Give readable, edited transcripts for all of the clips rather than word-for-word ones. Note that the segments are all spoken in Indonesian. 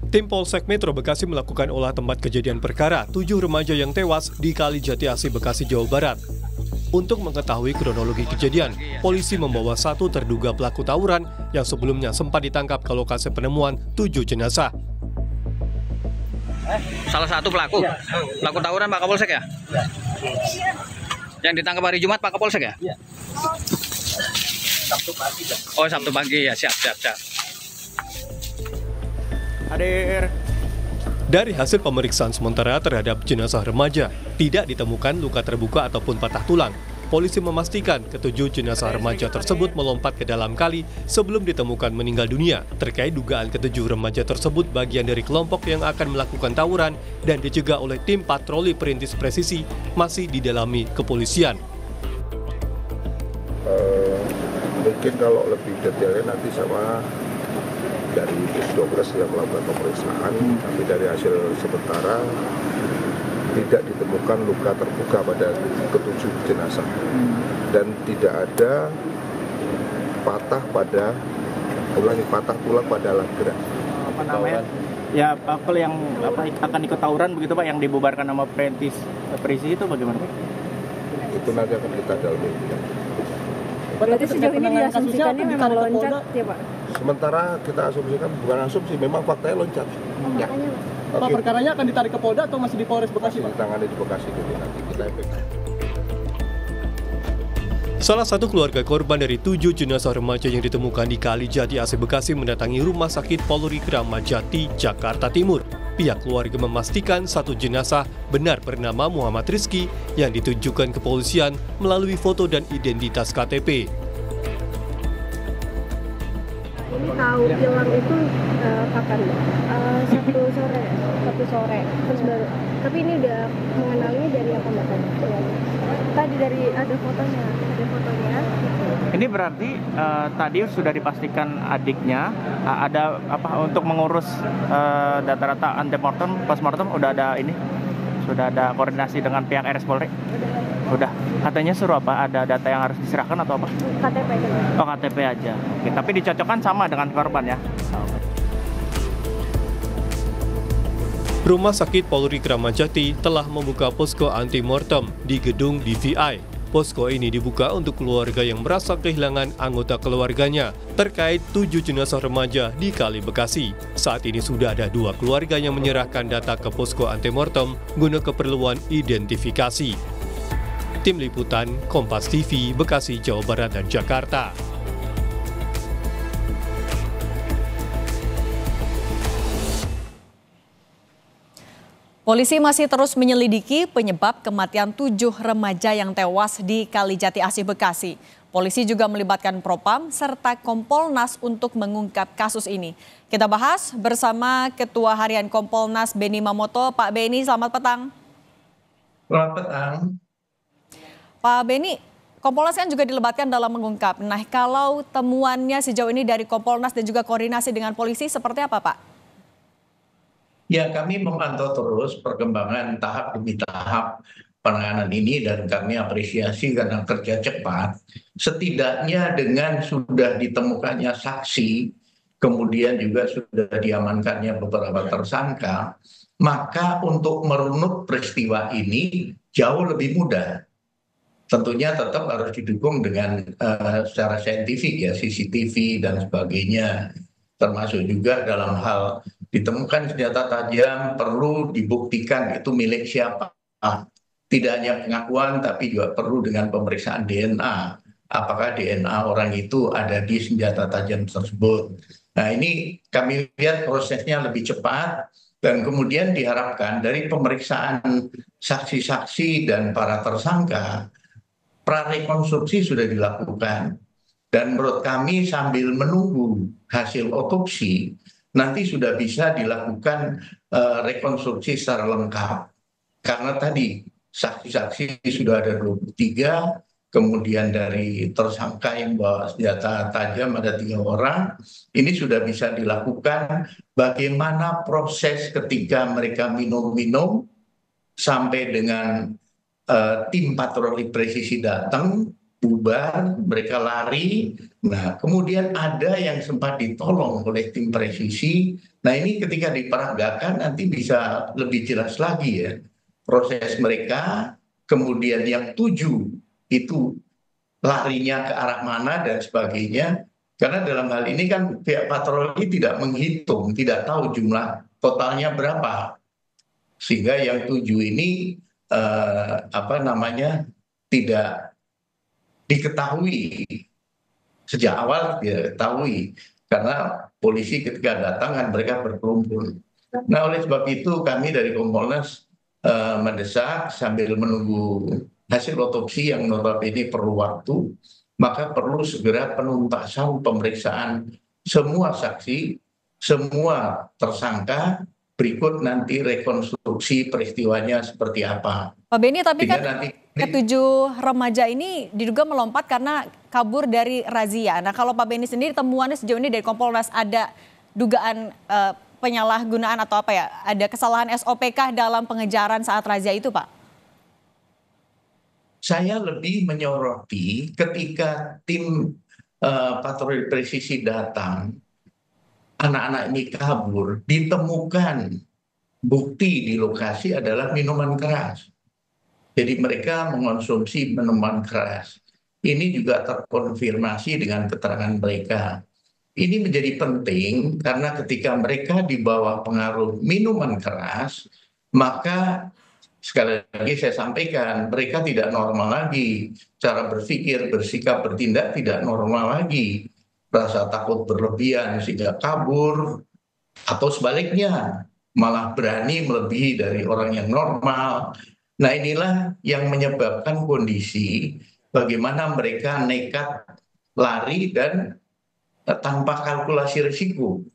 Tim Polsek Metro Bekasi melakukan olah tempat kejadian perkara 7 remaja yang tewas di Kali Jati Asih, Bekasi, Jawa Barat. Untuk mengetahui kronologi kejadian, polisi membawa satu terduga pelaku tawuran yang sebelumnya sempat ditangkap ke lokasi penemuan 7 jenazah. Salah satu pelaku tawuran Pak Kapolsek ya? Yang ditangkap hari Jumat Pak Kapolsek ya? Iya. Sabtu pagi. Oh, Sabtu pagi ya, siap. Hadir. Dari hasil pemeriksaan sementara terhadap jenazah remaja, tidak ditemukan luka terbuka ataupun patah tulang. Polisi memastikan ketujuh jenazah remaja tersebut melompat ke dalam kali sebelum ditemukan meninggal dunia. Terkait dugaan ketujuh remaja tersebut bagian dari kelompok yang akan melakukan tawuran dan dicegah oleh tim patroli perintis presisi masih didalami kepolisian. Mungkin kalau lebih detailnya nanti sama dari Pusdokes yang melakukan pemeriksaan, tapi dari hasil sementara tidak ditemukan luka terbuka pada ketujuh jenazah dan tidak ada patah tulang pada alat gerak. Apa namanya? Ya, Pak, yang akan ikut tawuran begitu Pak, yang dibubarkan nama perintis presisi itu bagaimana Pak? Itu nanti akan kita dalami. Berarti sejauh ini diasumsikannya memang loncat ya Pak? Sementara kita asumsikan, bukan asumsi, memang faktanya loncat. Ya. Pak, perkaranya akan ditarik ke Polda atau masih di Polres Bekasi? Ditangani di Bekasi dulu, nanti kita efektif. Salah satu keluarga korban dari 7 jenazah remaja yang ditemukan di Kali Jati Asih, Bekasi mendatangi Rumah Sakit Polri Kramat Jati, Jakarta Timur. Pihak keluarga memastikan satu jenazah benar bernama Muhammad Rizky yang ditunjukkan kepolisian melalui foto dan identitas KTP. Ini tahu hilang itu kapan? Sabtu sore. Terus baru. Tapi ini udah mengenalinya dari apa Mbak? Tadi dari ada fotonya. Ini berarti tadi sudah dipastikan adiknya ada apa untuk mengurus data-data antemortem, postmortem udah ada koordinasi dengan pihak RS Polri. Udah. Katanya suruh apa? Ada data yang harus diserahkan atau apa? KTP aja. Oh, KTP aja. Oke, tapi dicocokkan sama dengan korban ya. Rumah Sakit Polri Kramat Jati telah membuka posko anti-mortem di gedung DVI. Posko ini dibuka untuk keluarga yang merasa kehilangan anggota keluarganya terkait 7 jenazah remaja di Kali Bekasi. Saat ini sudah ada 2 keluarga yang menyerahkan data ke posko anti-mortem guna keperluan identifikasi. Tim Liputan, Kompas TV, Bekasi, Jawa Barat, dan Jakarta. Polisi masih terus menyelidiki penyebab kematian 7 remaja yang tewas di Kali Jati Asih, Bekasi. Polisi juga melibatkan Propam serta Kompolnas untuk mengungkap kasus ini. Kita bahas bersama Ketua Harian Kompolnas Beni Mamoto. Pak Beni, selamat petang. Selamat petang. Pak Beni, Kompolnas kan juga dilibatkan dalam mengungkap. Nah, kalau temuannya sejauh ini dari Kompolnas dan juga koordinasi dengan polisi seperti apa, Pak? Ya, kami memantau terus perkembangan tahap demi tahap penanganan ini dan kami apresiasi karena kerja cepat. Setidaknya dengan sudah ditemukannya saksi, kemudian juga sudah diamankannya beberapa tersangka, maka untuk merunut peristiwa ini jauh lebih mudah. Tentunya tetap harus didukung dengan secara saintifik ya, CCTV dan sebagainya. Termasuk juga dalam hal ditemukan senjata tajam perlu dibuktikan itu milik siapa. Tidak hanya pengakuan tapi juga perlu dengan pemeriksaan DNA. Apakah DNA orang itu ada di senjata tajam tersebut. Nah, ini kami lihat prosesnya lebih cepat dan kemudian diharapkan dari pemeriksaan saksi-saksi dan para tersangka prarekonstruksi sudah dilakukan. Dan menurut kami sambil menunggu hasil otopsi, nanti sudah bisa dilakukan rekonstruksi secara lengkap. Karena tadi saksi-saksi sudah ada 23, kemudian dari tersangka yang bawa senjata tajam ada 3 orang, ini sudah bisa dilakukan bagaimana proses ketika mereka minum-minum sampai dengan tim patroli presisi datang, bubar, mereka lari. Nah, kemudian ada yang sempat ditolong oleh tim presisi. Nah, ini ketika diperagakan nanti bisa lebih jelas lagi ya proses mereka. Kemudian yang 7 itu larinya ke arah mana dan sebagainya. Karena dalam hal ini kan pihak patroli tidak menghitung, tidak tahu jumlah totalnya berapa. Sehingga yang 7 ini tidak diketahui sejak awal, tidak diketahui karena polisi ketika datang kan mereka berkerumpul. Nah, oleh sebab itu kami dari Kompolnas mendesak sambil menunggu hasil otopsi yang notabene perlu waktu, maka perlu segera penuntasan pemeriksaan semua saksi, semua tersangka, berikut nanti rekonstruksi peristiwanya seperti apa. Pak Beni, tapi Sehingga kan nanti ke-7 remaja ini diduga melompat karena kabur dari razia. Nah, kalau Pak Beni sendiri temuannya sejauh ini dari Kompolnas ada dugaan penyalahgunaan atau apa ya? Ada kesalahan SOP kah dalam pengejaran saat razia itu, Pak? saya lebih menyoroti ketika tim patroli presisi datang, anak-anak ini kabur, ditemukan bukti di lokasi adalah minuman keras. Jadi mereka mengonsumsi minuman keras. Ini juga terkonfirmasi dengan keterangan mereka. Ini menjadi penting karena ketika mereka di bawah pengaruh minuman keras, maka sekali lagi saya sampaikan, mereka tidak normal lagi. Cara berpikir, bersikap, bertindak tidak normal lagi. Rasa takut berlebihan sehingga kabur, atau sebaliknya, malah berani melebihi dari orang yang normal. Nah, inilah yang menyebabkan kondisi bagaimana mereka nekat lari dan tanpa kalkulasi risiko,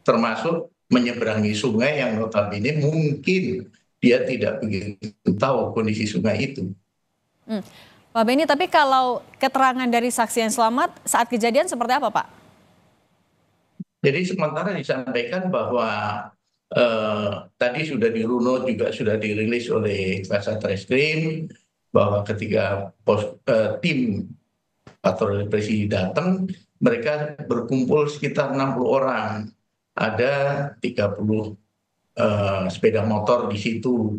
termasuk menyeberangi sungai yang notabene mungkin dia tidak begitu tahu kondisi sungai itu. Pak Beni, tapi kalau keterangan dari saksi yang selamat saat kejadian seperti apa, Pak? Jadi sementara disampaikan bahwa tadi sudah dirunut, juga sudah dirilis oleh Kasatreskrim bahwa ketika tim patroli presisi datang, mereka berkumpul sekitar 60 orang. Ada 30 sepeda motor di situ.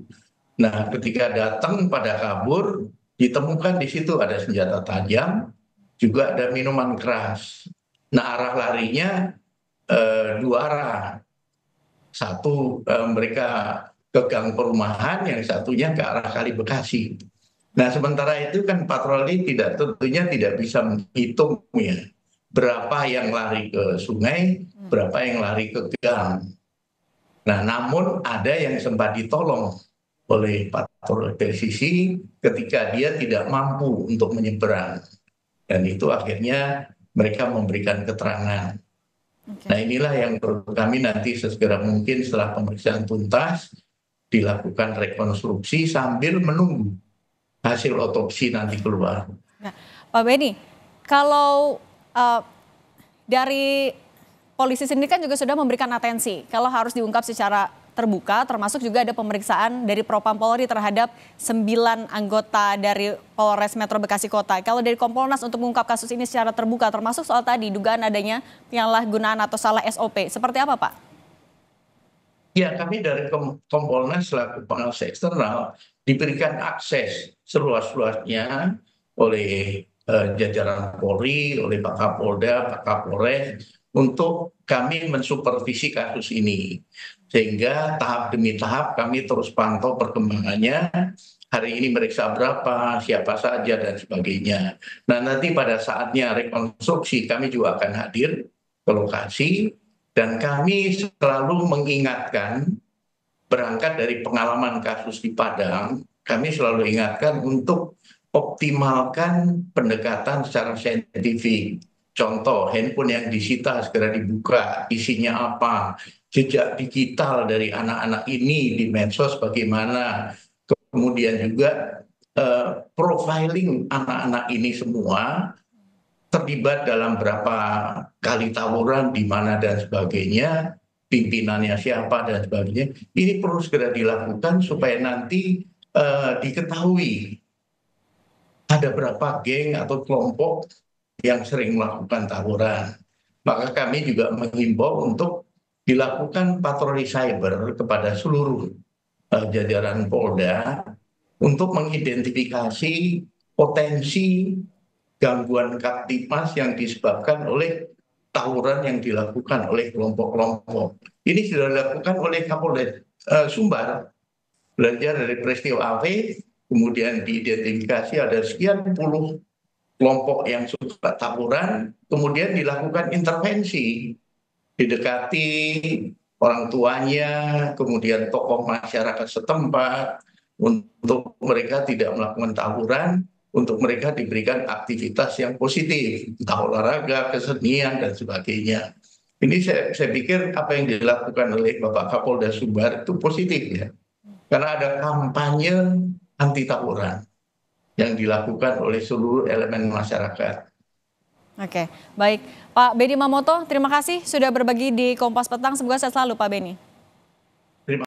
Nah, ketika datang pada kabur, ditemukan di situ ada senjata tajam, juga ada minuman keras. Nah, arah larinya 2 arah. Satu mereka ke gang perumahan, yang satunya ke arah Kali Bekasi. Nah, sementara itu kan patroli tentunya tidak bisa menghitung ya berapa yang lari ke sungai, berapa yang lari ke gang. Nah, namun ada yang sempat ditolong oleh patroli presisi ketika dia tidak mampu untuk menyeberang. Dan itu akhirnya mereka memberikan keterangan. Nah, inilah yang perlu kami nanti sesegera mungkin setelah pemeriksaan tuntas dilakukan rekonstruksi sambil menunggu hasil otopsi nanti keluar. Nah, Pak Beni, kalau dari polisi sendiri kan juga sudah memberikan atensi kalau harus diungkap secara terbuka, termasuk juga ada pemeriksaan dari Propam Polri terhadap 9 anggota dari Polres Metro Bekasi Kota. Kalau dari Kompolnas untuk mengungkap kasus ini secara terbuka, termasuk soal tadi dugaan adanya penyalahgunaan atau salah SOP, seperti apa, Pak? Ya, kami dari Kompolnas selaku pengawas eksternal diberikan akses seluas-luasnya oleh jajaran Polri, oleh Pak Kapolda, Pak Kapolres, untuk kami mensupervisi kasus ini. Sehingga tahap demi tahap kami terus pantau perkembangannya, hari ini meriksa berapa, siapa saja, dan sebagainya. Nah, nanti pada saatnya rekonstruksi kami juga akan hadir ke lokasi, dan kami selalu mengingatkan, berangkat dari pengalaman kasus di Padang, kami selalu ingatkan untuk optimalkan pendekatan secara saintifik. Contoh, handphone yang disita segera dibuka, isinya apa, jejak digital dari anak-anak ini di medsos bagaimana, kemudian juga profiling anak-anak ini semua, terlibat dalam berapa kali tawuran, di mana dan sebagainya, pimpinannya siapa dan sebagainya. Ini perlu segera dilakukan supaya nanti diketahui ada berapa geng atau kelompok yang sering melakukan tawuran. Maka kami juga menghimbau untuk dilakukan patroli cyber kepada seluruh jajaran Polda untuk mengidentifikasi potensi gangguan Kamtipmas yang disebabkan oleh tawuran yang dilakukan oleh kelompok-kelompok. Ini sudah dilakukan oleh Kapolda Sumbar. Belajar dari peristiwa AW, kemudian diidentifikasi ada sekian puluh kelompok yang suka tawuran, kemudian dilakukan intervensi, didekati orang tuanya, kemudian tokoh masyarakat setempat, untuk mereka tidak melakukan tawuran, untuk mereka diberikan aktivitas yang positif, entah olahraga, kesenian, dan sebagainya. Ini saya pikir apa yang dilakukan oleh Bapak Kapolda Sumbar itu positif ya. Karena ada kampanye anti tawuran yang dilakukan oleh seluruh elemen masyarakat. Oke, baik. Pak Benny Mamoto, terima kasih sudah berbagi di Kompas Petang. Semoga sehat selalu Pak Benny.